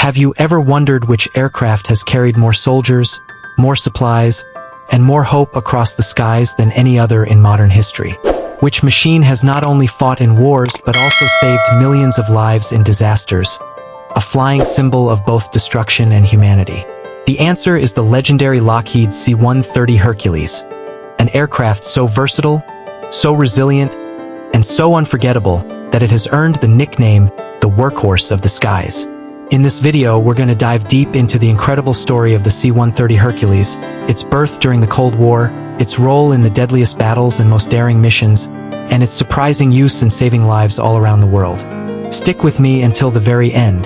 Have you ever wondered which aircraft has carried more soldiers, more supplies, and more hope across the skies than any other in modern history? Which machine has not only fought in wars but also saved millions of lives in disasters, a flying symbol of both destruction and humanity? The answer is the legendary Lockheed C-130 Hercules, an aircraft so versatile, so resilient, and so unforgettable that it has earned the nickname the workhorse of the skies. In this video, we're going to dive deep into the incredible story of the C-130 Hercules, its birth during the Cold War, its role in the deadliest battles and most daring missions, and its surprising use in saving lives all around the world. Stick with me until the very end,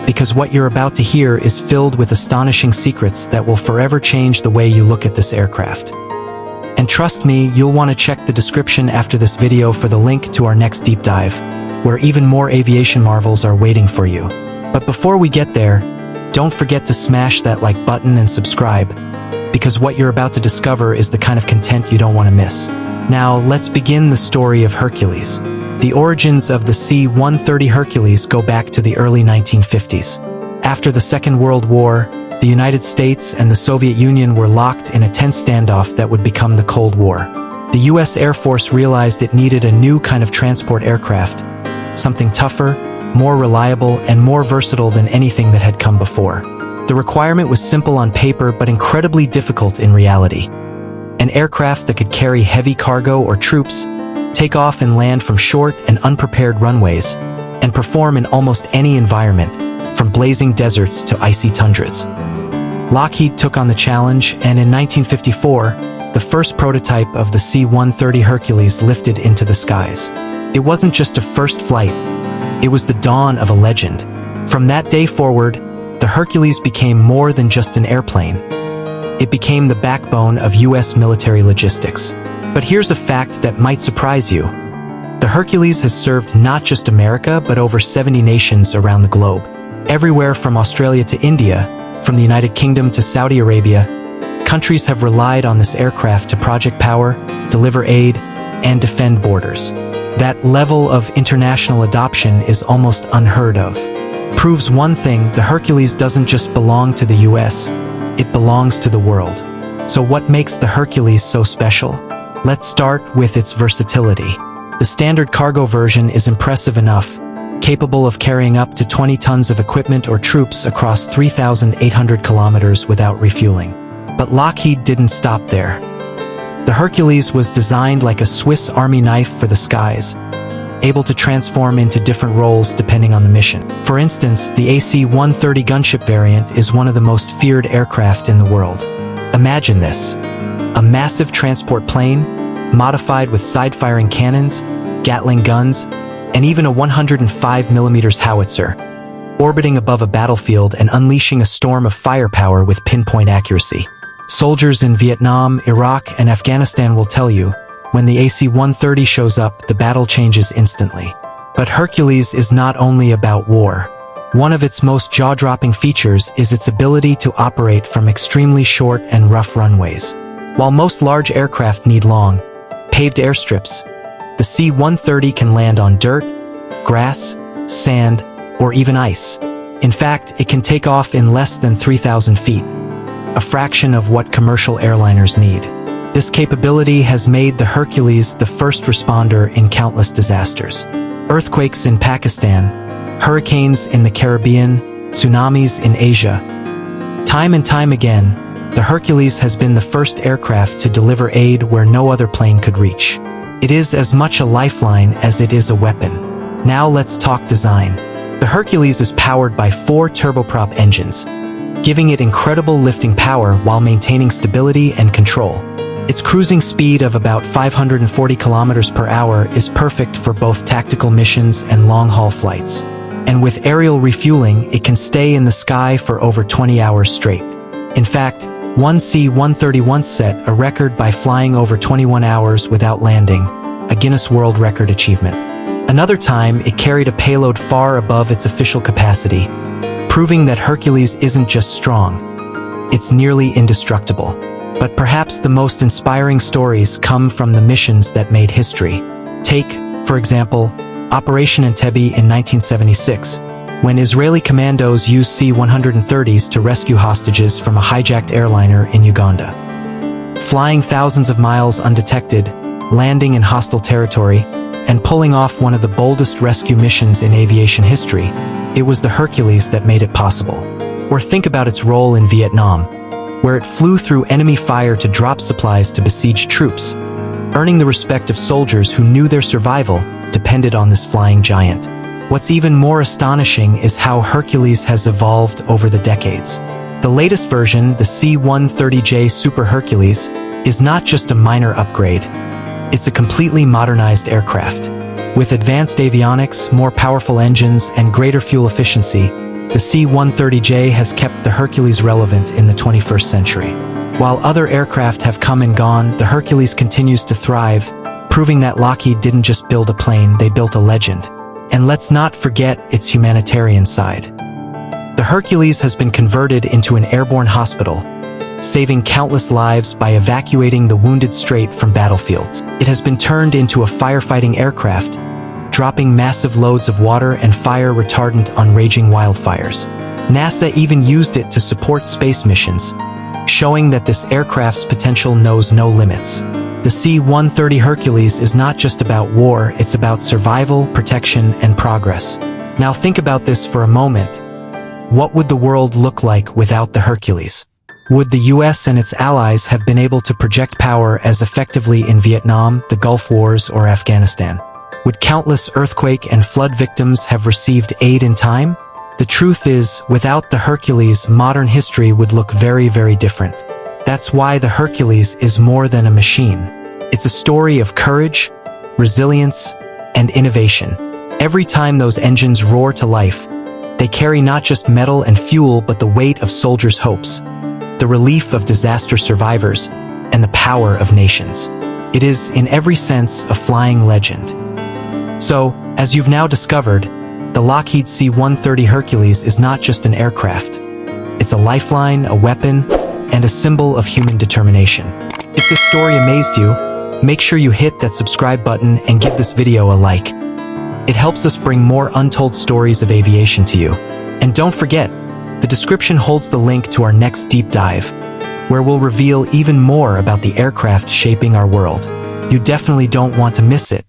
because what you're about to hear is filled with astonishing secrets that will forever change the way you look at this aircraft. And trust me, you'll want to check the description after this video for the link to our next deep dive, where even more aviation marvels are waiting for you. But before we get there, don't forget to smash that like button and subscribe, because what you're about to discover is the kind of content you don't want to miss. Now, let's begin the story of Hercules. The origins of the C-130 Hercules go back to the early 1950s. After the Second World War, the United States and the Soviet Union were locked in a tense standoff that would become the Cold War. The U.S. Air Force realized it needed a new kind of transport aircraft, something tougher, more reliable, and more versatile than anything that had come before. The requirement was simple on paper but incredibly difficult in reality. An aircraft that could carry heavy cargo or troops, take off and land from short and unprepared runways, and perform in almost any environment, from blazing deserts to icy tundras. Lockheed took on the challenge, and in 1954, the first prototype of the C-130 Hercules lifted into the skies. It wasn't just a first flight, it was the dawn of a legend. From that day forward, the Hercules became more than just an airplane. It became the backbone of U.S. military logistics. But here's a fact that might surprise you. The Hercules has served not just America, but over 70 nations around the globe. Everywhere from Australia to India, from the United Kingdom to Saudi Arabia, countries have relied on this aircraft to project power, deliver aid, and defend borders. That level of international adoption is almost unheard of. Proves one thing: the Hercules doesn't just belong to the US, it belongs to the world. So what makes the Hercules so special? Let's start with its versatility. The standard cargo version is impressive enough, capable of carrying up to 20 tons of equipment or troops across 3,800 kilometers without refueling. But Lockheed didn't stop there. The Hercules was designed like a Swiss Army knife for the skies, able to transform into different roles depending on the mission. For instance, the AC-130 gunship variant is one of the most feared aircraft in the world. Imagine this: a massive transport plane, modified with side-firing cannons, Gatling guns, and even a 105mm howitzer, orbiting above a battlefield and unleashing a storm of firepower with pinpoint accuracy. Soldiers in Vietnam, Iraq, and Afghanistan will tell you, when the AC-130 shows up, the battle changes instantly. But Hercules is not only about war. One of its most jaw-dropping features is its ability to operate from extremely short and rough runways. While most large aircraft need long, paved airstrips, the C-130 can land on dirt, grass, sand, or even ice. In fact, it can take off in less than 3,000 feet. A fraction of what commercial airliners need. This capability has made the Hercules the first responder in countless disasters. Earthquakes in Pakistan, hurricanes in the Caribbean, tsunamis in Asia. Time and time again, the Hercules has been the first aircraft to deliver aid where no other plane could reach. It is as much a lifeline as it is a weapon. Now let's talk design. The Hercules is powered by 4 turboprop engines, giving it incredible lifting power while maintaining stability and control. Its cruising speed of about 540 kilometers per hour is perfect for both tactical missions and long-haul flights. And with aerial refueling, it can stay in the sky for over 20 hours straight. In fact, one C-130 once set a record by flying over 21 hours without landing, a Guinness World Record achievement. Another time, it carried a payload far above its official capacity, proving that Hercules isn't just strong, it's nearly indestructible. But perhaps the most inspiring stories come from the missions that made history. Take, for example, Operation Entebbe in 1976, when Israeli commandos used C-130s to rescue hostages from a hijacked airliner in Uganda. Flying thousands of miles undetected, landing in hostile territory, and pulling off one of the boldest rescue missions in aviation history, it was the Hercules that made it possible. Or think about its role in Vietnam, where it flew through enemy fire to drop supplies to besieged troops, earning the respect of soldiers who knew their survival depended on this flying giant. What's even more astonishing is how Hercules has evolved over the decades. The latest version, the C-130J Super Hercules, is not just a minor upgrade. It's a completely modernized aircraft. With advanced avionics, more powerful engines, and greater fuel efficiency, the C-130J has kept the Hercules relevant in the 21st century. While other aircraft have come and gone, the Hercules continues to thrive, proving that Lockheed didn't just build a plane, they built a legend. And let's not forget its humanitarian side. The Hercules has been converted into an airborne hospital, saving countless lives by evacuating the wounded straight from battlefields. It has been turned into a firefighting aircraft, dropping massive loads of water and fire retardant on raging wildfires. NASA even used it to support space missions, showing that this aircraft's potential knows no limits. The C-130 Hercules is not just about war, it's about survival, protection, and progress. Now think about this for a moment. What would the world look like without the Hercules? Would the US and its allies have been able to project power as effectively in Vietnam, the Gulf Wars, or Afghanistan? Would countless earthquake and flood victims have received aid in time? The truth is, without the Hercules, modern history would look very, very different. That's why the Hercules is more than a machine. It's a story of courage, resilience, and innovation. Every time those engines roar to life, they carry not just metal and fuel but the weight of soldiers' hopes, the relief of disaster survivors, and the power of nations. It is, in every sense, a flying legend. So, as you've now discovered, the Lockheed C-130 Hercules is not just an aircraft. It's a lifeline, a weapon, and a symbol of human determination. If this story amazed you, make sure you hit that subscribe button and give this video a like. It helps us bring more untold stories of aviation to you. And don't forget, the description holds the link to our next deep dive, where we'll reveal even more about the aircraft shaping our world. You definitely don't want to miss it.